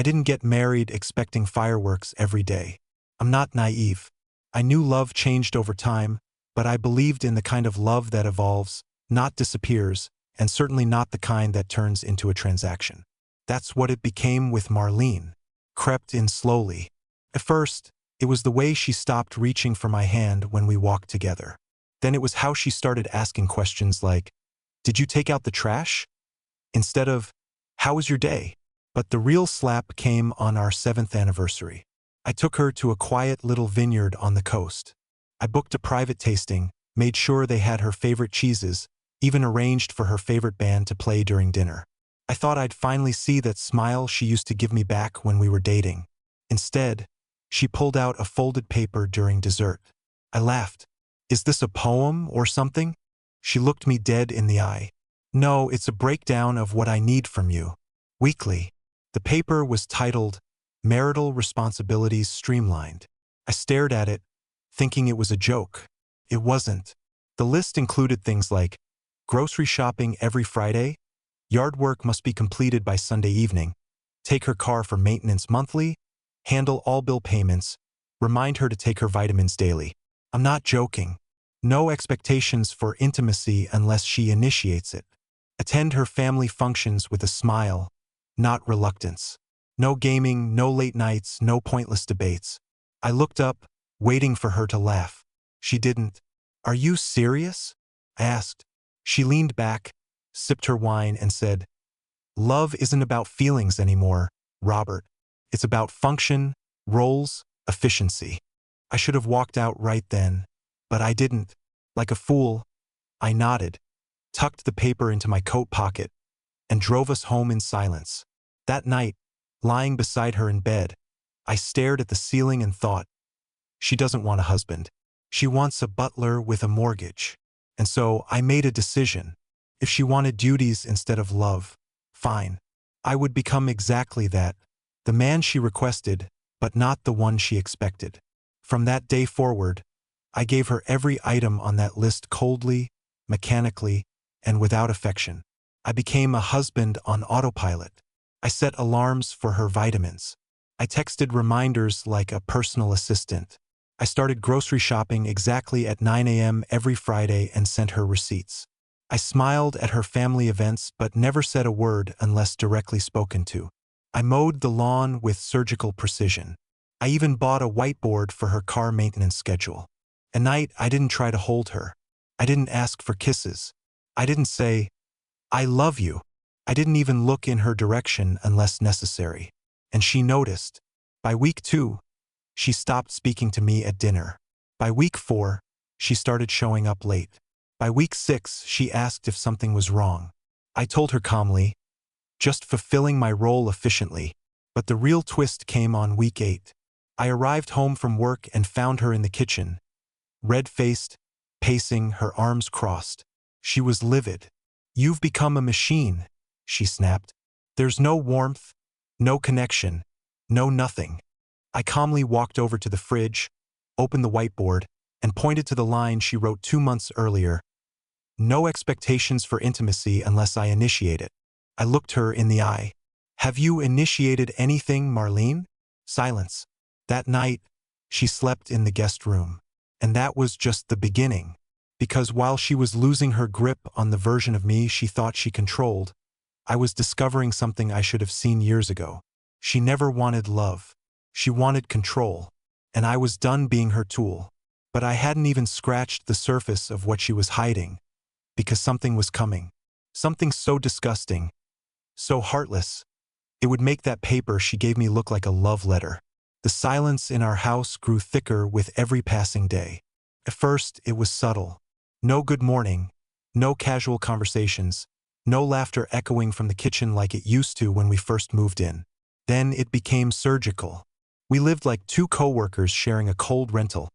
I didn't get married expecting fireworks every day. I'm not naive. I knew love changed over time, but I believed in the kind of love that evolves, not disappears, and certainly not the kind that turns into a transaction. That's what it became with Marlene. Crept in slowly. At first, it was the way she stopped reaching for my hand when we walked together. Then it was how she started asking questions like, "Did you take out the trash?" instead of, "How was your day?" But the real slap came on our 7th anniversary. I took her to a quiet little vineyard on the coast. I booked a private tasting, made sure they had her favorite cheeses, even arranged for her favorite band to play during dinner. I thought I'd finally see that smile she used to give me back when we were dating. Instead, she pulled out a folded paper during dessert. I laughed. "Is this a poem or something?" She looked me dead in the eye. "No, it's a breakdown of what I need from you. Weekly." The paper was titled, "Marital Responsibilities Streamlined." I stared at it, thinking it was a joke. It wasn't. The list included things like, grocery shopping every Friday, yard work must be completed by Sunday evening, take her car for maintenance monthly, handle all bill payments, remind her to take her vitamins daily. I'm not joking. No expectations for intimacy unless she initiates it. Attend her family functions with a smile, not reluctance. No gaming, no late nights, no pointless debates. I looked up, waiting for her to laugh. She didn't. "Are you serious?" I asked. She leaned back, sipped her wine, and said, "Love isn't about feelings anymore, Robert. It's about function, roles, efficiency." I should have walked out right then, but I didn't. Like a fool, I nodded, tucked the paper into my coat pocket, and drove us home in silence. That night, lying beside her in bed, I stared at the ceiling and thought, she doesn't want a husband. She wants a butler with a mortgage. And so I made a decision. If she wanted duties instead of love, fine. I would become exactly that, the man she requested, but not the one she expected. From that day forward, I gave her every item on that list coldly, mechanically, and without affection. I became a husband on autopilot. I set alarms for her vitamins. I texted reminders like a personal assistant. I started grocery shopping exactly at 9 a.m. every Friday and sent her receipts. I smiled at her family events but never said a word unless directly spoken to. I mowed the lawn with surgical precision. I even bought a whiteboard for her car maintenance schedule. At night, I didn't try to hold her. I didn't ask for kisses. I didn't say, "I love you." I didn't even look in her direction unless necessary. And she noticed. By week 2, she stopped speaking to me at dinner. By week 4, she started showing up late. By week 6, she asked if something was wrong. I told her calmly, just fulfilling my role efficiently. But the real twist came on week 8. I arrived home from work and found her in the kitchen, red-faced, pacing, her arms crossed. She was livid. "You've become a machine," she snapped. "There's no warmth, no connection, no nothing." I calmly walked over to the fridge, opened the whiteboard, and pointed to the line she wrote 2 months earlier. "No expectations for intimacy unless I initiate it." I looked her in the eye. "Have you initiated anything, Marlene?" Silence. That night, she slept in the guest room. And that was just the beginning. Because while she was losing her grip on the version of me she thought she controlled, I was discovering something I should have seen years ago. She never wanted love. She wanted control. And I was done being her tool. But I hadn't even scratched the surface of what she was hiding. Because something was coming. Something so disgusting. So heartless. It would make that paper she gave me look like a love letter. The silence in our house grew thicker with every passing day. At first, it was subtle. No good morning, no casual conversations, no laughter echoing from the kitchen like it used to when we first moved in. Then it became surgical. We lived like 2 co-workers sharing a cold rental,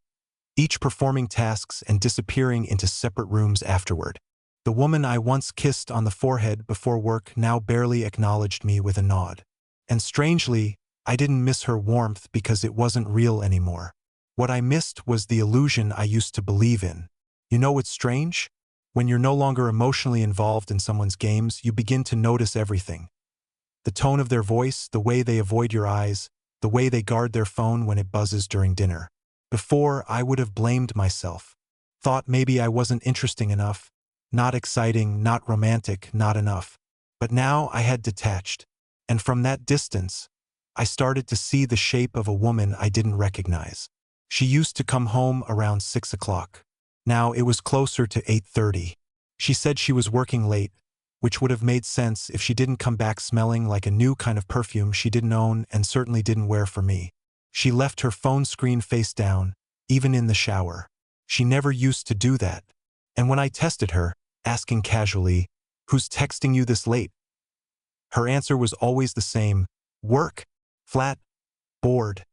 each performing tasks and disappearing into separate rooms afterward. The woman I once kissed on the forehead before work now barely acknowledged me with a nod. And strangely, I didn't miss her warmth because it wasn't real anymore. What I missed was the illusion I used to believe in. You know what's strange? When you're no longer emotionally involved in someone's games, you begin to notice everything. The tone of their voice, the way they avoid your eyes, the way they guard their phone when it buzzes during dinner. Before, I would have blamed myself. Thought maybe I wasn't interesting enough, not exciting, not romantic, not enough. But now I had detached. And from that distance, I started to see the shape of a woman I didn't recognize. She used to come home around 6 o'clock. Now it was closer to 8:30. She said she was working late, which would have made sense if she didn't come back smelling like a new kind of perfume she didn't own and certainly didn't wear for me. She left her phone screen face down, even in the shower. She never used to do that. And when I tested her, asking casually, "Who's texting you this late?" her answer was always the same: work, flat, bored.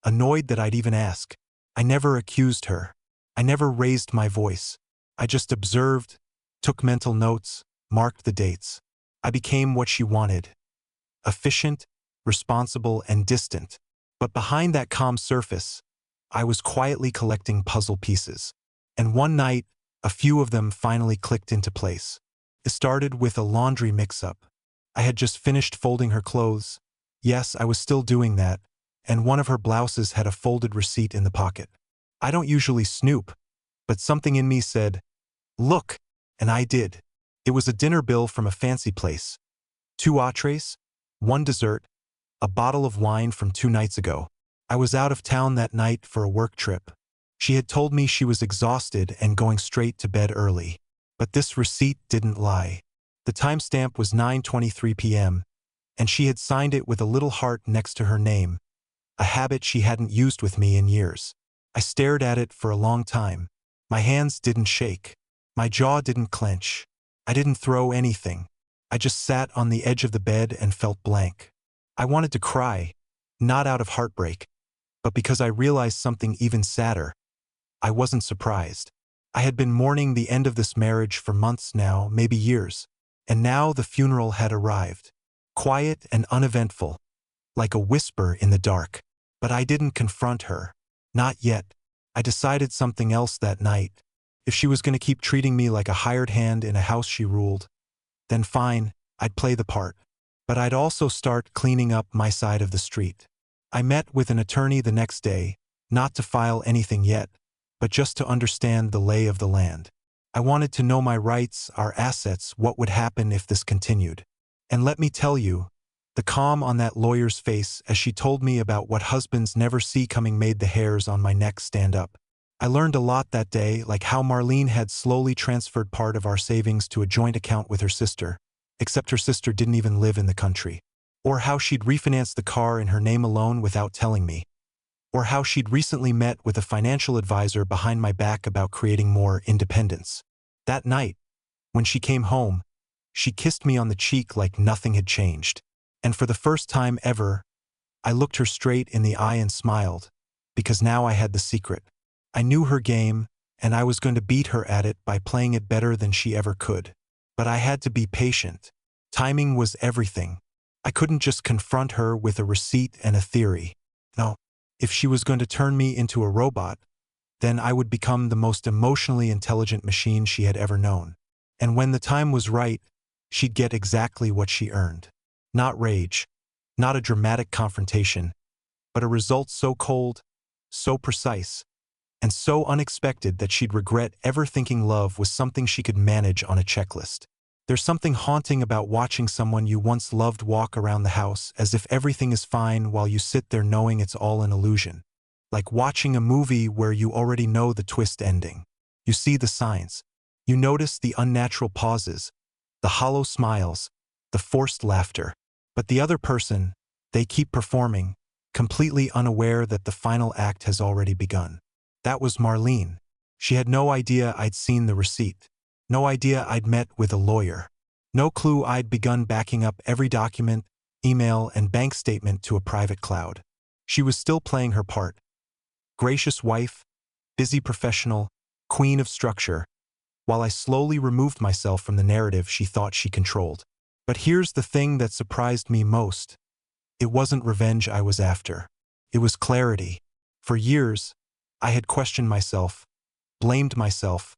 Annoyed that I'd even ask. I never accused her. I never raised my voice. I just observed, took mental notes, marked the dates. I became what she wanted. Efficient, responsible, and distant. But behind that calm surface, I was quietly collecting puzzle pieces. And one night, a few of them finally clicked into place. It started with a laundry mix-up. I had just finished folding her clothes. Yes, I was still doing that, and one of her blouses had a folded receipt in the pocket. I don't usually snoop, but something in me said, "Look," and I did. It was a dinner bill from a fancy place. 2 entrees, 1 dessert, a bottle of wine from 2 nights ago. I was out of town that night for a work trip. She had told me she was exhausted and going straight to bed early. But this receipt didn't lie. The timestamp was 9:23 p.m., and she had signed it with a little heart next to her name, a habit she hadn't used with me in years. I stared at it for a long time. My hands didn't shake. My jaw didn't clench. I didn't throw anything. I just sat on the edge of the bed and felt blank. I wanted to cry, not out of heartbreak, but because I realized something even sadder. I wasn't surprised. I had been mourning the end of this marriage for months now, maybe years, and now the funeral had arrived. Quiet and uneventful, like a whisper in the dark. But I didn't confront her. Not yet. I decided something else that night. If she was going to keep treating me like a hired hand in a house she ruled, then fine, I'd play the part. But I'd also start cleaning up my side of the street. I met with an attorney the next day, not to file anything yet, but just to understand the lay of the land. I wanted to know my rights, our assets, what would happen if this continued. And let me tell you, the calm on that lawyer's face as she told me about what husbands never see coming made the hairs on my neck stand up. I learned a lot that day, like how Marlene had slowly transferred part of our savings to a joint account with her sister, except her sister didn't even live in the country. Or how she'd refinanced the car in her name alone without telling me. Or how she'd recently met with a financial advisor behind my back about creating more independence. That night, when she came home, she kissed me on the cheek like nothing had changed. And for the first time ever, I looked her straight in the eye and smiled, because now I had the secret. I knew her game, and I was going to beat her at it by playing it better than she ever could. But I had to be patient. Timing was everything. I couldn't just confront her with a receipt and a theory. No, if she was going to turn me into a robot, then I would become the most emotionally intelligent machine she had ever known. And when the time was right, she'd get exactly what she earned. Not rage, not a dramatic confrontation, but a result so cold, so precise, and so unexpected that she'd regret ever thinking love was something she could manage on a checklist. There's something haunting about watching someone you once loved walk around the house as if everything is fine while you sit there knowing it's all an illusion. Like watching a movie where you already know the twist ending. You see the signs. You notice the unnatural pauses, the hollow smiles, the forced laughter. But the other person, they keep performing, completely unaware that the final act has already begun. That was Marlene. She had no idea I'd seen the receipt. No idea I'd met with a lawyer. No clue I'd begun backing up every document, email, and bank statement to a private cloud. She was still playing her part. Gracious wife, busy professional, queen of structure, while I slowly removed myself from the narrative she thought she controlled. But here's the thing that surprised me most. It wasn't revenge I was after. It was clarity. For years, I had questioned myself, blamed myself,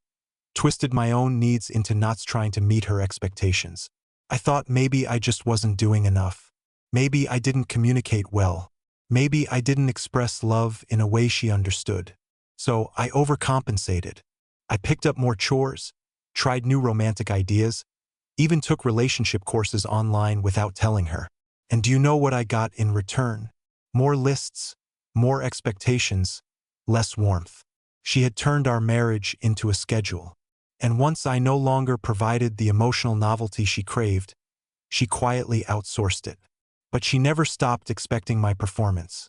twisted my own needs into knots trying to meet her expectations. I thought maybe I just wasn't doing enough. Maybe I didn't communicate well. Maybe I didn't express love in a way she understood. So I overcompensated. I picked up more chores, tried new romantic ideas, even took relationship courses online without telling her. And do you know what I got in return? More lists, more expectations, less warmth. She had turned our marriage into a schedule. And once I no longer provided the emotional novelty she craved, she quietly outsourced it. But she never stopped expecting my performance.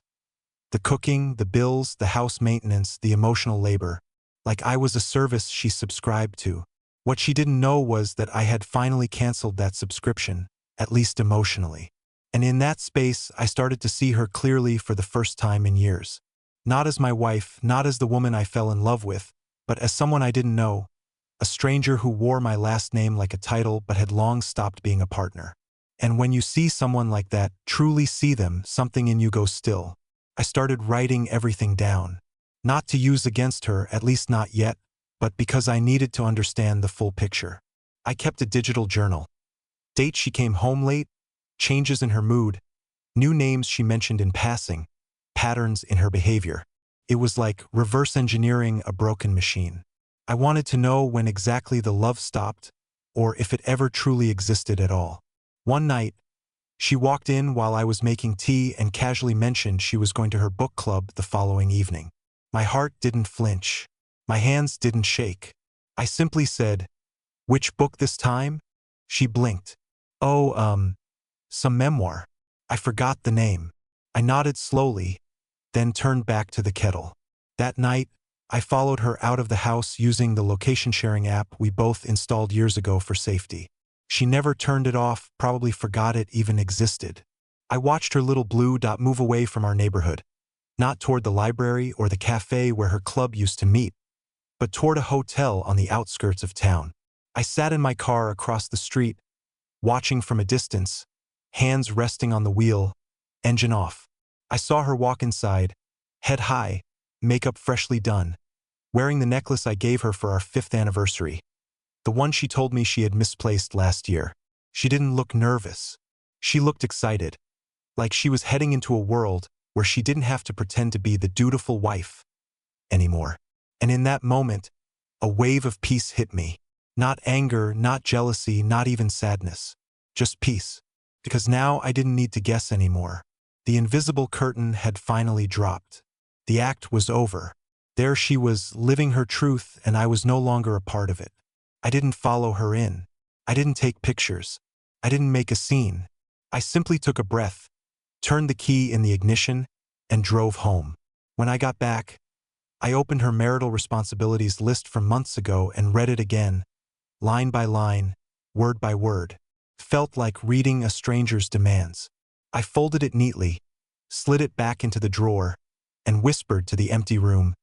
The cooking, the bills, the house maintenance, the emotional labor, like I was a service she subscribed to. What she didn't know was that I had finally canceled that subscription, at least emotionally. And in that space, I started to see her clearly for the first time in years. Not as my wife, not as the woman I fell in love with, but as someone I didn't know, a stranger who wore my last name like a title but had long stopped being a partner. And when you see someone like that, truly see them, something in you goes still. I started writing everything down. Not to use against her, at least not yet, but because I needed to understand the full picture. I kept a digital journal. Dates she came home late, changes in her mood, new names she mentioned in passing, patterns in her behavior. It was like reverse engineering a broken machine. I wanted to know when exactly the love stopped, or if it ever truly existed at all. One night, she walked in while I was making tea and casually mentioned she was going to her book club the following evening. My heart didn't flinch. My hands didn't shake. I simply said, "Which book this time?" She blinked. "Oh, some memoir." I forgot the name. I nodded slowly, then turned back to the kettle. That night, I followed her out of the house using the location sharing app we both installed years ago for safety. She never turned it off, probably forgot it even existed. I watched her little blue dot move away from our neighborhood, not toward the library or the cafe where her club used to meet, but toward a hotel on the outskirts of town. I sat in my car across the street, watching from a distance, hands resting on the wheel, engine off. I saw her walk inside, head high, makeup freshly done, wearing the necklace I gave her for our 5th anniversary. The one she told me she had misplaced last year. She didn't look nervous. She looked excited, like she was heading into a world where she didn't have to pretend to be the dutiful wife anymore. And in that moment, a wave of peace hit me. Not anger, not jealousy, not even sadness. Just peace. Because now I didn't need to guess anymore. The invisible curtain had finally dropped. The act was over. There she was, living her truth, and I was no longer a part of it. I didn't follow her in. I didn't take pictures. I didn't make a scene. I simply took a breath, turned the key in the ignition, and drove home. When I got back, I opened her marital responsibilities list from months ago and read it again, line by line, word by word. Felt like reading a stranger's demands. I folded it neatly, slid it back into the drawer, and whispered to the empty room,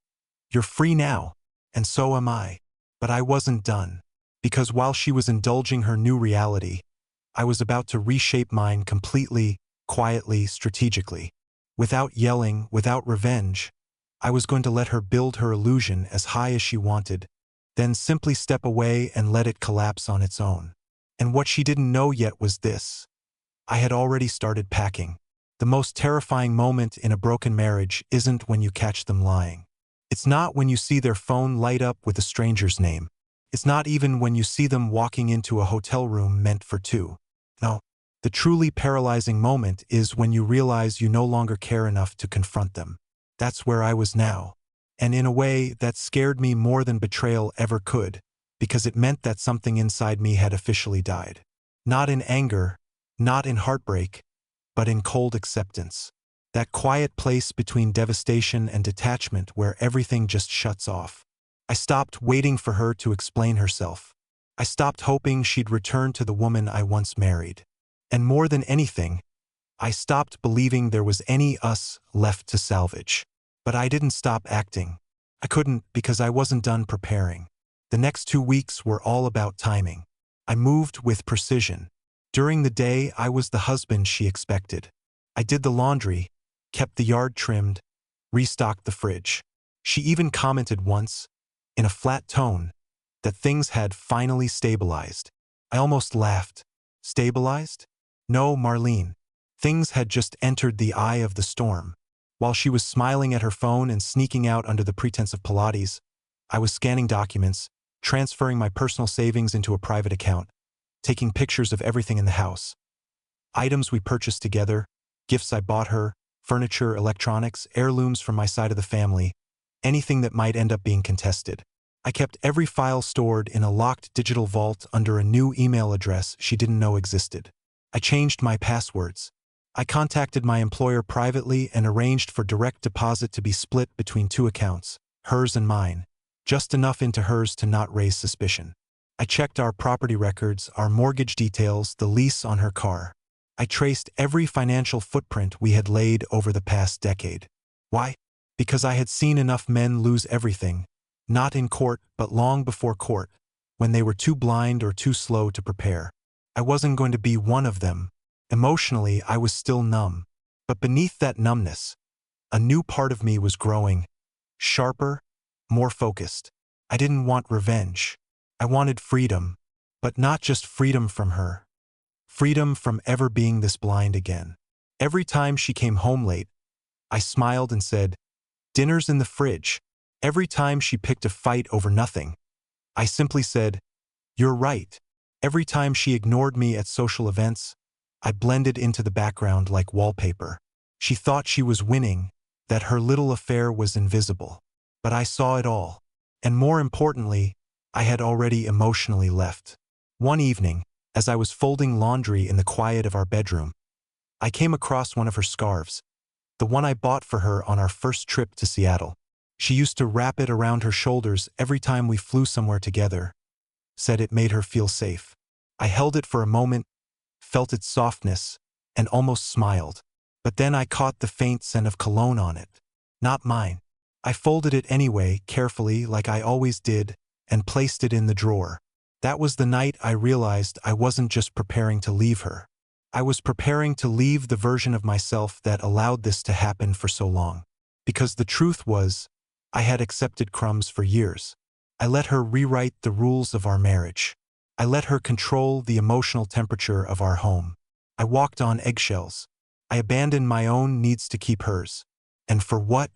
"You're free now, and so am I." But I wasn't done. Because while she was indulging her new reality, I was about to reshape mine completely, quietly, strategically. Without yelling, without revenge, I was going to let her build her illusion as high as she wanted, then simply step away and let it collapse on its own. And what she didn't know yet was this. I had already started packing. The most terrifying moment in a broken marriage isn't when you catch them lying. It's not when you see their phone light up with a stranger's name. It's not even when you see them walking into a hotel room meant for two. No, the truly paralyzing moment is when you realize you no longer care enough to confront them. That's where I was now. And in a way, that scared me more than betrayal ever could, because it meant that something inside me had officially died. Not in anger, not in heartbreak, but in cold acceptance. That quiet place between devastation and detachment where everything just shuts off. I stopped waiting for her to explain herself. I stopped hoping she'd return to the woman I once married. And more than anything, I stopped believing there was any us left to salvage. But I didn't stop acting. I couldn't because I wasn't done preparing. The next 2 weeks were all about timing. I moved with precision. During the day, I was the husband she expected. I did the laundry, kept the yard trimmed, restocked the fridge. She even commented once, in a flat tone, that things had finally stabilized. I almost laughed. Stabilized? No, Marlene. Things had just entered the eye of the storm. While she was smiling at her phone and sneaking out under the pretense of Pilates, I was scanning documents, transferring my personal savings into a private account, taking pictures of everything in the house. Items we purchased together, gifts I bought her, furniture, electronics, heirlooms from my side of the family, anything that might end up being contested. I kept every file stored in a locked digital vault under a new email address she didn't know existed. I changed my passwords. I contacted my employer privately and arranged for direct deposit to be split between two accounts, hers and mine, just enough into hers to not raise suspicion. I checked our property records, our mortgage details, the lease on her car. I traced every financial footprint we had laid over the past decade. Why? Because I had seen enough men lose everything, not in court but long before court, when they were too blind or too slow to prepare. I wasn't going to be one of them. Emotionally, I was still numb. But beneath that numbness, a new part of me was growing, sharper, more focused. I didn't want revenge. I wanted freedom, but not just freedom from her. Freedom from ever being this blind again. Every time she came home late, I smiled and said, "Dinner's in the fridge." Every time she picked a fight over nothing, I simply said, "You're right." Every time she ignored me at social events, I blended into the background like wallpaper. She thought she was winning, that her little affair was invisible. But I saw it all. And more importantly, I had already emotionally left. One evening, as I was folding laundry in the quiet of our bedroom, I came across one of her scarves, the one I bought for her on our first trip to Seattle. She used to wrap it around her shoulders every time we flew somewhere together, said it made her feel safe. I held it for a moment, felt its softness, and almost smiled. But then I caught the faint scent of cologne on it. Not mine. I folded it anyway, carefully, like I always did, and placed it in the drawer. That was the night I realized I wasn't just preparing to leave her. I was preparing to leave the version of myself that allowed this to happen for so long. Because the truth was, I had accepted crumbs for years. I let her rewrite the rules of our marriage. I let her control the emotional temperature of our home. I walked on eggshells. I abandoned my own needs to keep hers. And for what?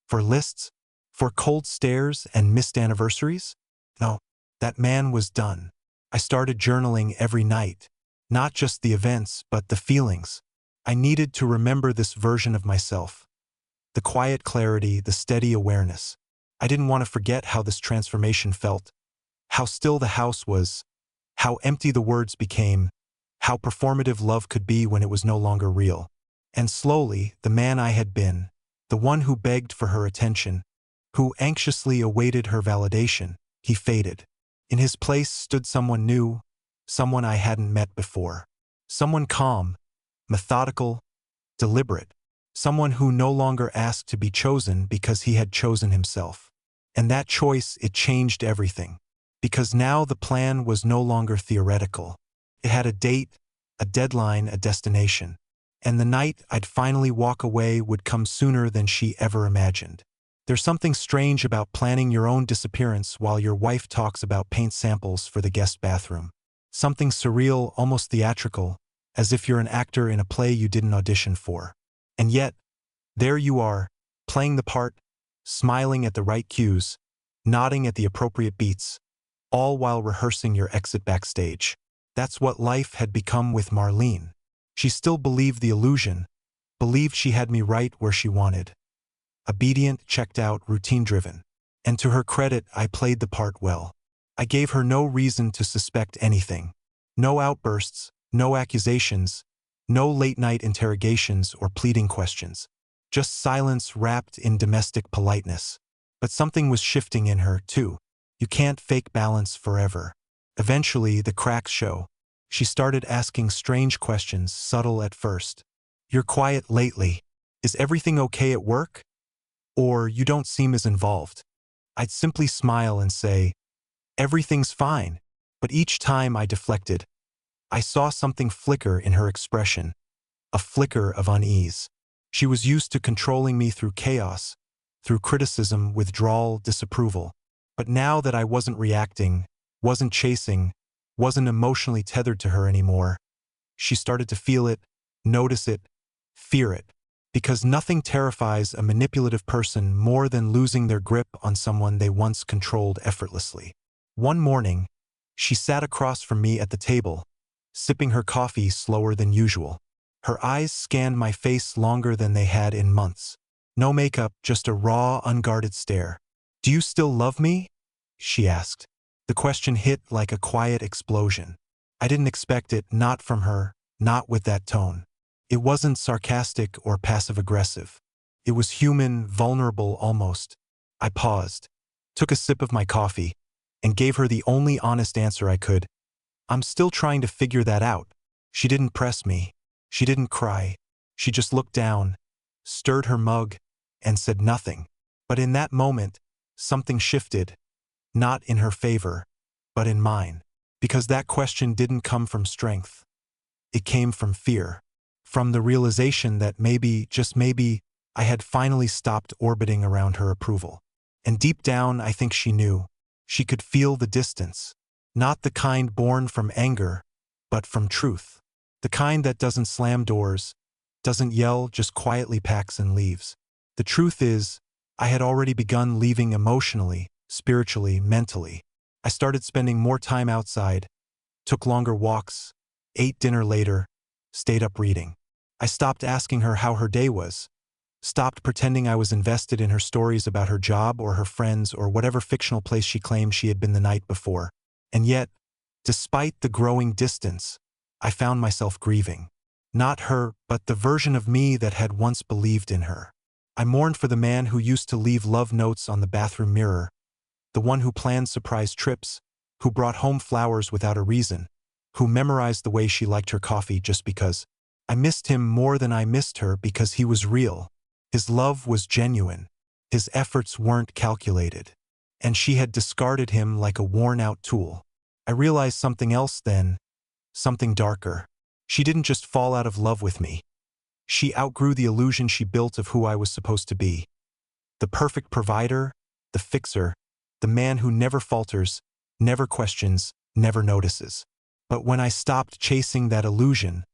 For lists? For cold stares and missed anniversaries? No, that man was done. I started journaling every night. Not just the events, but the feelings. I needed to remember this version of myself. The quiet clarity, the steady awareness. I didn't want to forget how this transformation felt, how still the house was, how empty the words became, how performative love could be when it was no longer real. And slowly, the man I had been, the one who begged for her attention, who anxiously awaited her validation, he faded. In his place stood someone new, someone I hadn't met before. Someone calm, methodical, deliberate. Someone who no longer asked to be chosen because he had chosen himself. And that choice, it changed everything. Because now the plan was no longer theoretical. It had a date, a deadline, a destination. And the night I'd finally walk away would come sooner than she ever imagined. There's something strange about planning your own disappearance while your wife talks about paint samples for the guest bathroom. Something surreal, almost theatrical, as if you're an actor in a play you didn't audition for. And yet, there you are, playing the part, smiling at the right cues, nodding at the appropriate beats, all while rehearsing your exit backstage. That's what life had become with Marlene. She still believed the illusion, believed she had me right where she wanted. Obedient, checked out, routine-driven. And to her credit, I played the part well. I gave her no reason to suspect anything. No outbursts, no accusations, no late-night interrogations or pleading questions. Just silence wrapped in domestic politeness. But something was shifting in her, too. You can't fake balance forever. Eventually, the cracks show. She started asking strange questions, subtle at first. "You're quiet lately. Is everything okay at work? Or you don't seem as involved." I'd simply smile and say, "Everything's fine." But each time I deflected, I saw something flicker in her expression, a flicker of unease. She was used to controlling me through chaos, through criticism, withdrawal, disapproval. But now that I wasn't reacting, wasn't chasing, wasn't emotionally tethered to her anymore, she started to feel it, notice it, fear it. Because nothing terrifies a manipulative person more than losing their grip on someone they once controlled effortlessly. One morning, she sat across from me at the table, sipping her coffee slower than usual. Her eyes scanned my face longer than they had in months. No makeup, just a raw, unguarded stare. "Do you still love me?" she asked. The question hit like a quiet explosion. I didn't expect it, not from her, not with that tone. It wasn't sarcastic or passive-aggressive. It was human, vulnerable almost. I paused, took a sip of my coffee, and gave her the only honest answer I could. "I'm still trying to figure that out." She didn't press me. She didn't cry. She just looked down, stirred her mug, and said nothing. But in that moment, something shifted, not in her favor, but in mine. Because that question didn't come from strength. It came from fear. From the realization that maybe, just maybe, I had finally stopped orbiting around her approval. And deep down, I think she knew. She could feel the distance. Not the kind born from anger, but from truth. The kind that doesn't slam doors, doesn't yell, just quietly packs and leaves. The truth is, I had already begun leaving emotionally, spiritually, mentally. I started spending more time outside, took longer walks, ate dinner later, stayed up reading. I stopped asking her how her day was, stopped pretending I was invested in her stories about her job or her friends or whatever fictional place she claimed she had been the night before. And yet, despite the growing distance, I found myself grieving. Not her, but the version of me that had once believed in her. I mourned for the man who used to leave love notes on the bathroom mirror, the one who planned surprise trips, who brought home flowers without a reason, who memorized the way she liked her coffee just because. I missed him more than I missed her because he was real. His love was genuine. His efforts weren't calculated. And she had discarded him like a worn-out tool. I realized something else then, something darker. She didn't just fall out of love with me. She outgrew the illusion she built of who I was supposed to be. The perfect provider, the fixer, the man who never falters, never questions, never notices. But when I stopped chasing that illusion,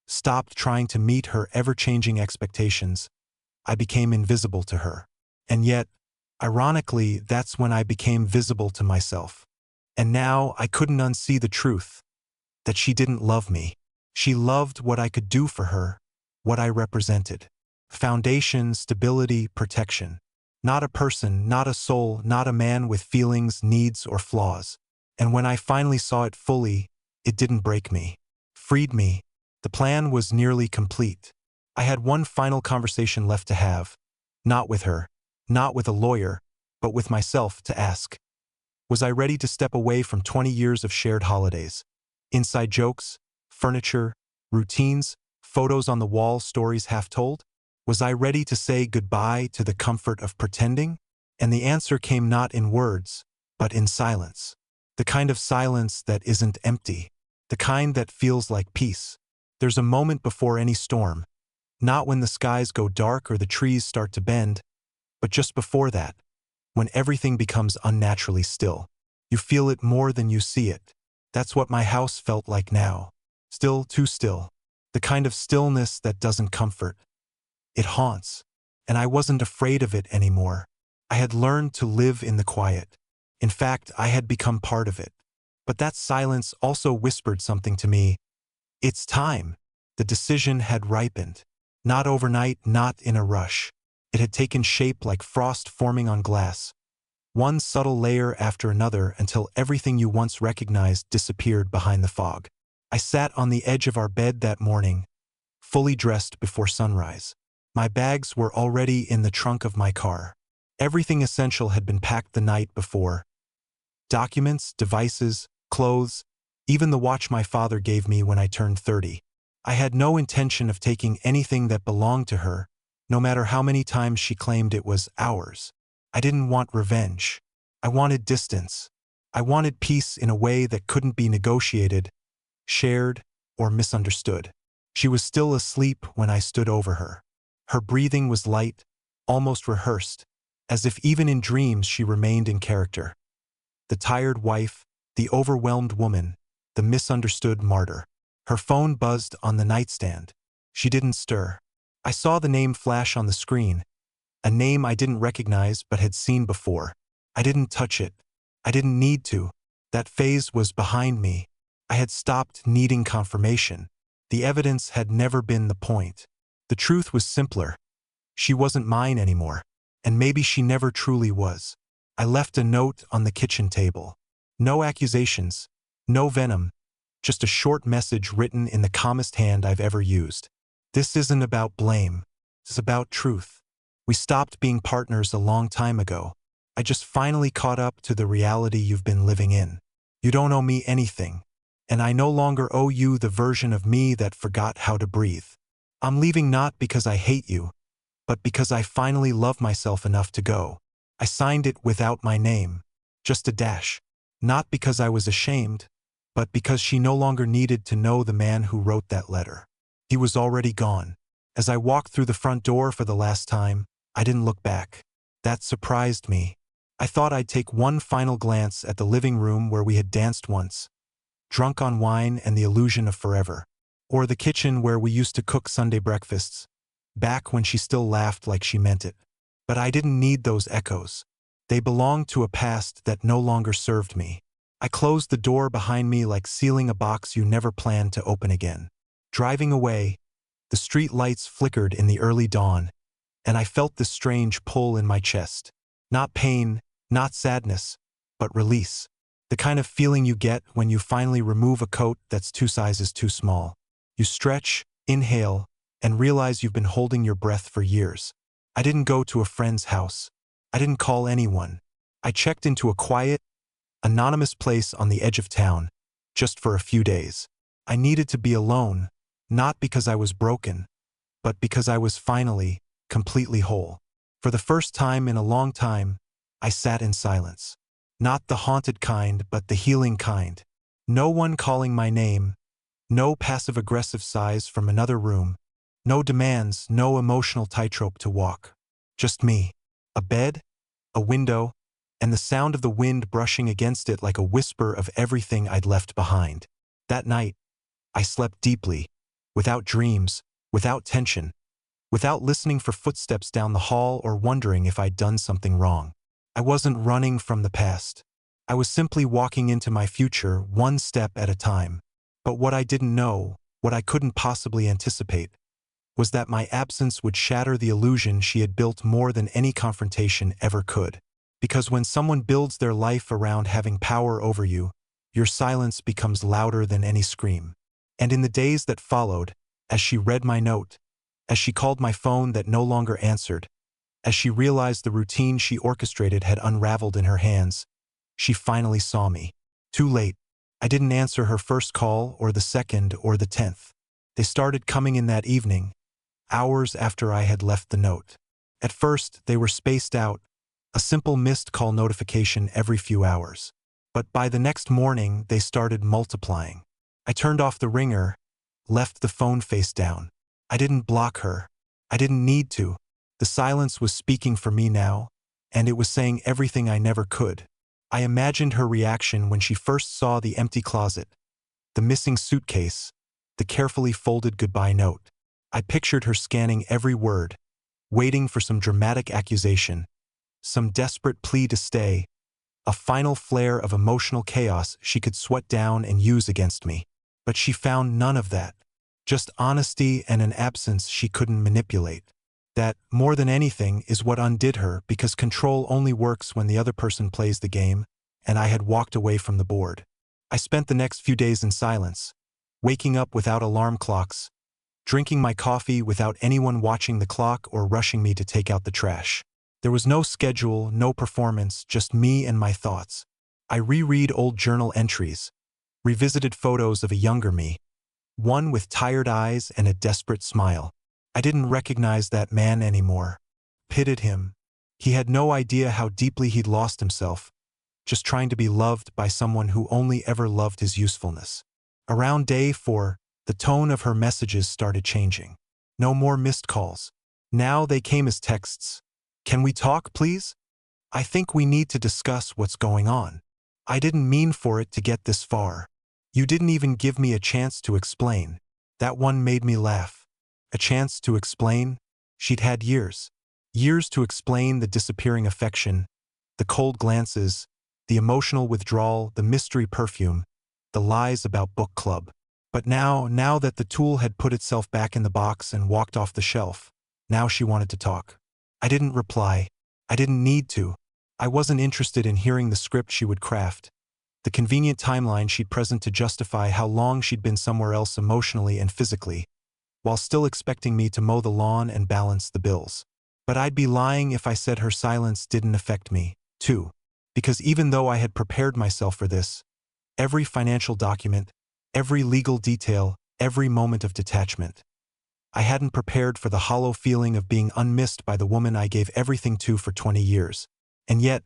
stopped trying to meet her ever-changing expectations, I became invisible to her. And yet, ironically, that's when I became visible to myself. And now I couldn't unsee the truth, that she didn't love me. She loved what I could do for her, what I represented. Foundation, stability, protection. Not a person, not a soul, not a man with feelings, needs, or flaws. And when I finally saw it fully, it didn't break me. Freed me. The plan was nearly complete. I had one final conversation left to have. Not with her, not with a lawyer, but with myself to ask. Was I ready to step away from 20 years of shared holidays? Inside jokes, furniture, routines, photos on the wall, stories half told? Was I ready to say goodbye to the comfort of pretending? And the answer came not in words, but in silence. The kind of silence that isn't empty. The kind that feels like peace. There's a moment before any storm. Not when the skies go dark or the trees start to bend, but just before that, when everything becomes unnaturally still. You feel it more than you see it. That's what my house felt like now. Still, too still. The kind of stillness that doesn't comfort. It haunts. And I wasn't afraid of it anymore. I had learned to live in the quiet. In fact, I had become part of it. But that silence also whispered something to me. It's time. The decision had ripened. Not overnight, not in a rush. It had taken shape like frost forming on glass. One subtle layer after another until everything you once recognized disappeared behind the fog. I sat on the edge of our bed that morning, fully dressed before sunrise. My bags were already in the trunk of my car. Everything essential had been packed the night before. Documents, devices, clothes, even the watch my father gave me when I turned 30. I had no intention of taking anything that belonged to her, no matter how many times she claimed it was ours. I didn't want revenge. I wanted distance. I wanted peace in a way that couldn't be negotiated, shared, or misunderstood. She was still asleep when I stood over her. Her breathing was light, almost rehearsed, as if even in dreams she remained in character. The tired wife, the overwhelmed woman, the misunderstood martyr. Her phone buzzed on the nightstand. She didn't stir. I saw the name flash on the screen, a name I didn't recognize but had seen before. I didn't touch it. I didn't need to. That phase was behind me. I had stopped needing confirmation. The evidence had never been the point. The truth was simpler. She wasn't mine anymore, and maybe she never truly was. I left a note on the kitchen table. No accusations, no venom, just a short message written in the calmest hand I've ever used. This isn't about blame. It's about truth. We stopped being partners a long time ago. I just finally caught up to the reality you've been living in. You don't owe me anything, and I no longer owe you the version of me that forgot how to breathe. I'm leaving not because I hate you, but because I finally love myself enough to go. I signed it without my name, just a dash. Not because I was ashamed, but because she no longer needed to know the man who wrote that letter. He was already gone. As I walked through the front door for the last time, I didn't look back. That surprised me. I thought I'd take one final glance at the living room where we had danced once, drunk on wine and the illusion of forever, or the kitchen where we used to cook Sunday breakfasts, back when she still laughed like she meant it. But I didn't need those echoes. They belonged to a past that no longer served me. I closed the door behind me like sealing a box you never planned to open again. Driving away, the street lights flickered in the early dawn, and I felt this strange pull in my chest. Not pain, not sadness, but release. The kind of feeling you get when you finally remove a coat that's 2 sizes too small. You stretch, inhale, and realize you've been holding your breath for years. I didn't go to a friend's house. I didn't call anyone. I checked into a quiet, anonymous place on the edge of town, just for a few days. I needed to be alone, not because I was broken, but because I was finally, completely whole. For the first time in a long time, I sat in silence. Not the haunted kind, but the healing kind. No one calling my name, no passive-aggressive sighs from another room, no demands, no emotional tightrope to walk. Just me. A bed, a window, and the sound of the wind brushing against it like a whisper of everything I'd left behind. That night, I slept deeply, without dreams, without tension, without listening for footsteps down the hall or wondering if I'd done something wrong. I wasn't running from the past. I was simply walking into my future one step at a time. But what I didn't know, what I couldn't possibly anticipate, was that my absence would shatter the illusion she had built more than any confrontation ever could. Because when someone builds their life around having power over you, your silence becomes louder than any scream. And in the days that followed, as she read my note, as she called my phone that no longer answered, as she realized the routine she orchestrated had unraveled in her hands, she finally saw me. Too late. I didn't answer her first call or the second or the 10th. They started coming in that evening, hours after I had left the note. At first, they were spaced out, a simple missed call notification every few hours. But by the next morning, they started multiplying. I turned off the ringer, left the phone face down. I didn't block her. I didn't need to. The silence was speaking for me now, and it was saying everything I never could. I imagined her reaction when she first saw the empty closet, the missing suitcase, the carefully folded goodbye note. I pictured her scanning every word, waiting for some dramatic accusation, some desperate plea to stay, a final flare of emotional chaos she could sweat down and use against me. But she found none of that, just honesty and an absence she couldn't manipulate. That, more than anything, is what undid her, because control only works when the other person plays the game, and I had walked away from the board. I spent the next few days in silence, waking up without alarm clocks, drinking my coffee without anyone watching the clock or rushing me to take out the trash. There was no schedule, no performance, just me and my thoughts. I reread old journal entries, revisited photos of a younger me, one with tired eyes and a desperate smile. I didn't recognize that man anymore. Pitied him. He had no idea how deeply he'd lost himself, just trying to be loved by someone who only ever loved his usefulness. Around day 4, the tone of her messages started changing. No more missed calls. Now they came as texts. Can we talk, please? I think we need to discuss what's going on. I didn't mean for it to get this far. You didn't even give me a chance to explain. That one made me laugh. A chance to explain? She'd had years. Years to explain the disappearing affection, the cold glances, the emotional withdrawal, the mystery perfume, the lies about book club. But now that the tool had put itself back in the box and walked off the shelf, now she wanted to talk. I didn't reply. I didn't need to. I wasn't interested in hearing the script she would craft, the convenient timeline she'd present to justify how long she'd been somewhere else emotionally and physically, while still expecting me to mow the lawn and balance the bills. But I'd be lying if I said her silence didn't affect me, too. Because even though I had prepared myself for this, every financial document, every legal detail, every moment of detachment, I hadn't prepared for the hollow feeling of being unmissed by the woman I gave everything to for 20 years. And yet,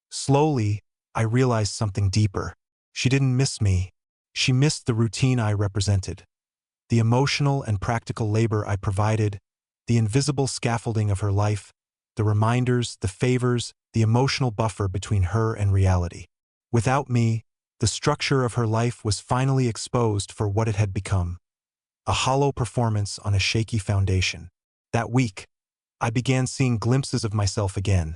slowly, I realized something deeper. She didn't miss me. She missed the routine I represented. The emotional and practical labor I provided, the invisible scaffolding of her life, the reminders, the favors, the emotional buffer between her and reality. Without me, the structure of her life was finally exposed for what it had become. A hollow performance on a shaky foundation. That week, I began seeing glimpses of myself again.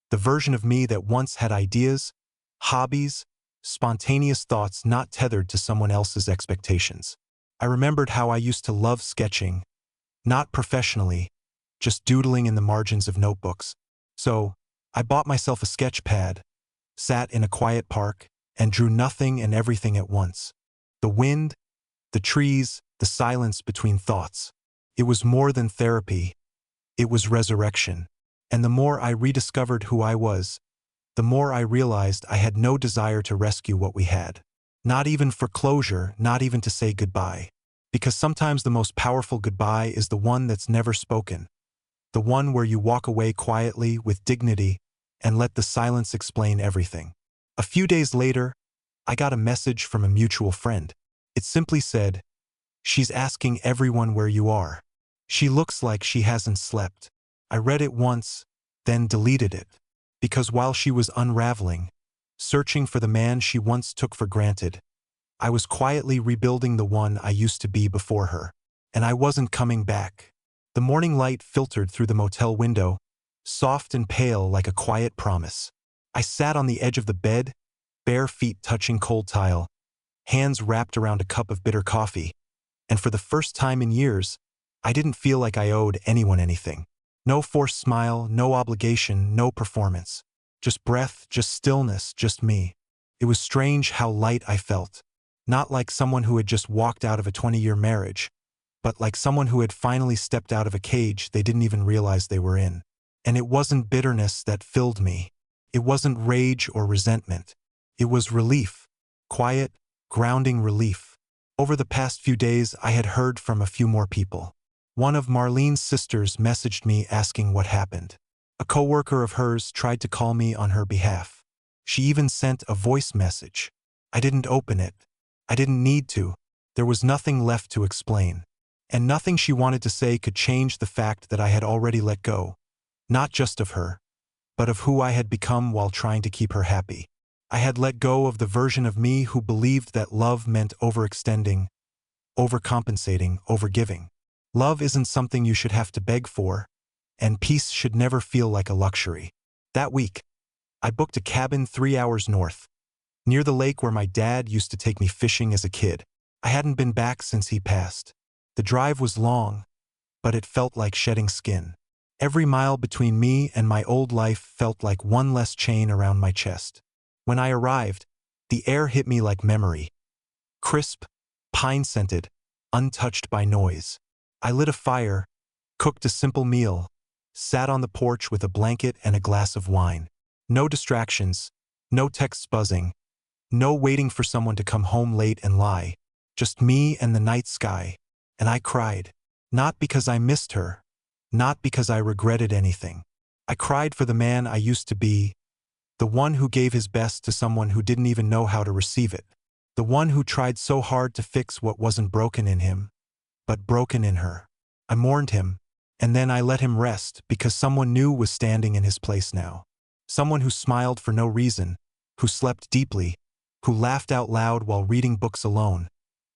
The version of me that once had ideas, hobbies, spontaneous thoughts not tethered to someone else's expectations. I remembered how I used to love sketching, not professionally, just doodling in the margins of notebooks. So, I bought myself a sketch pad, sat in a quiet park, and drew nothing and everything at once. The wind, the trees, the silence between thoughts. It was more than therapy. It was resurrection. And the more I rediscovered who I was, the more I realized I had no desire to rescue what we had. Not even for closure, not even to say goodbye. Because sometimes the most powerful goodbye is the one that's never spoken. The one where you walk away quietly, with dignity, and let the silence explain everything. A few days later, I got a message from a mutual friend. It simply said, "She's asking everyone where you are. She looks like she hasn't slept." I read it once, then deleted it. Because while she was unraveling, searching for the man she once took for granted, I was quietly rebuilding the one I used to be before her. And I wasn't coming back. The morning light filtered through the motel window, soft and pale like a quiet promise. I sat on the edge of the bed, bare feet touching cold tile, hands wrapped around a cup of bitter coffee, and for the first time in years, I didn't feel like I owed anyone anything. No forced smile, no obligation, no performance. Just breath, just stillness, just me. It was strange how light I felt. Not like someone who had just walked out of a 20-year marriage, but like someone who had finally stepped out of a cage they didn't even realize they were in. And it wasn't bitterness that filled me. It wasn't rage or resentment. It was relief. Quiet, grounding relief. Over the past few days, I had heard from a few more people. One of Marlene's sisters messaged me asking what happened. A coworker of hers tried to call me on her behalf. She even sent a voice message. I didn't open it. I didn't need to. There was nothing left to explain. And nothing she wanted to say could change the fact that I had already let go. Not just of her, but of who I had become while trying to keep her happy. I had let go of the version of me who believed that love meant overextending, overcompensating, overgiving. Love isn't something you should have to beg for, and peace should never feel like a luxury. That week, I booked a cabin 3 hours north, near the lake where my dad used to take me fishing as a kid. I hadn't been back since he passed. The drive was long, but it felt like shedding skin. Every mile between me and my old life felt like one less chain around my chest. When I arrived, the air hit me like memory. Crisp, pine-scented, untouched by noise. I lit a fire, cooked a simple meal, sat on the porch with a blanket and a glass of wine. No distractions, no texts buzzing, no waiting for someone to come home late and lie. Just me and the night sky. And I cried. Not because I missed her. Not because I regretted anything. I cried for the man I used to be, the one who gave his best to someone who didn't even know how to receive it. The one who tried so hard to fix what wasn't broken in him, but broken in her. I mourned him, and then I let him rest because someone new was standing in his place now. Someone who smiled for no reason, who slept deeply, who laughed out loud while reading books alone,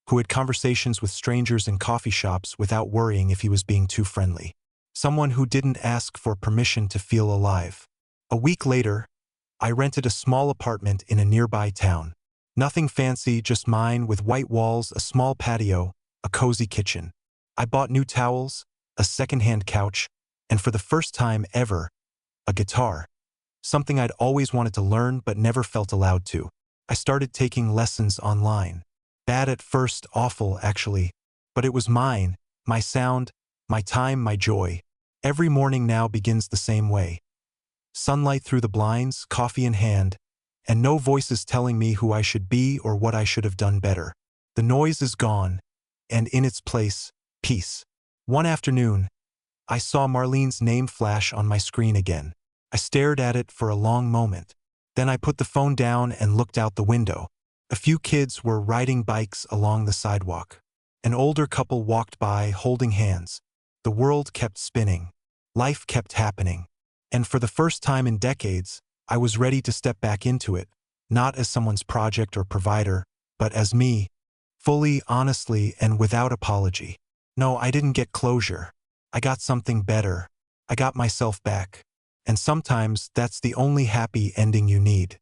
who had conversations with strangers in coffee shops without worrying if he was being too friendly. Someone who didn't ask for permission to feel alive. A week later, I rented a small apartment in a nearby town. Nothing fancy, just mine with white walls, a small patio, a cozy kitchen. I bought new towels, a second-hand couch, and for the first time ever, a guitar. Something I'd always wanted to learn but never felt allowed to. I started taking lessons online. Bad at first, awful actually. But it was mine, my sound, my time, my joy. Every morning now begins the same way. Sunlight through the blinds, coffee in hand, and no voices telling me who I should be or what I should have done better. The noise is gone, and in its place, peace. One afternoon, I saw Marlene's name flash on my screen again. I stared at it for a long moment. Then I put the phone down and looked out the window. A few kids were riding bikes along the sidewalk. An older couple walked by, holding hands. The world kept spinning. Life kept happening. And for the first time in decades, I was ready to step back into it, not as someone's project or provider, but as me, fully, honestly, and without apology. No, I didn't get closure. I got something better. I got myself back. And sometimes that's the only happy ending you need.